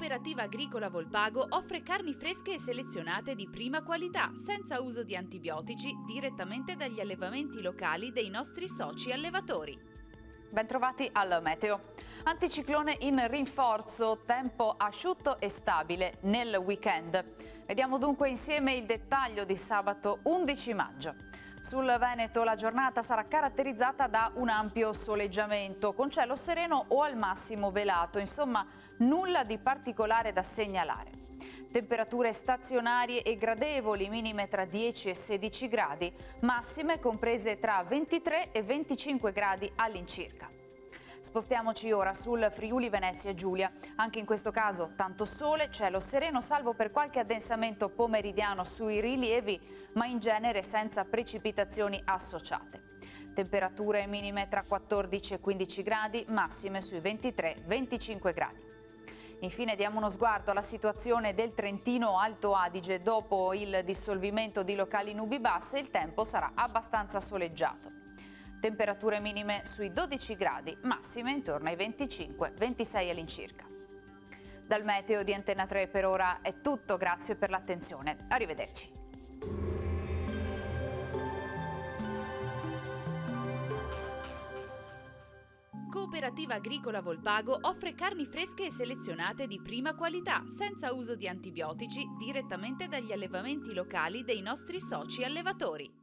Cooperativa Agricola Volpago offre carni fresche e selezionate di prima qualità, senza uso di antibiotici, direttamente dagli allevamenti locali dei nostri soci allevatori. Bentrovati al meteo. Anticiclone in rinforzo, tempo asciutto e stabile nel weekend. Vediamo dunque insieme il dettaglio di sabato 11 maggio. Sul Veneto la giornata sarà caratterizzata da un ampio soleggiamento, con cielo sereno o al massimo velato, insomma nulla di particolare da segnalare. Temperature stazionarie e gradevoli, minime tra 10 e 16 gradi, massime comprese tra 23 e 25 gradi all'incirca. Spostiamoci ora sul Friuli Venezia Giulia. Anche in questo caso tanto sole, cielo sereno, salvo per qualche addensamento pomeridiano sui rilievi, ma in genere senza precipitazioni associate. Temperature minime tra 14 e 15 gradi, massime sui 23-25 gradi. Infine diamo uno sguardo alla situazione del Trentino Alto Adige. Dopo il dissolvimento di locali nubi basse, il tempo sarà abbastanza soleggiato. Temperature minime sui 12 gradi, massime intorno ai 25-26 all'incirca. Dal meteo di Antenna 3 per ora è tutto, grazie per l'attenzione. Arrivederci. Cooperativa Agricola Volpago offre carni fresche e selezionate di prima qualità, senza uso di antibiotici, direttamente dagli allevamenti locali dei nostri soci allevatori.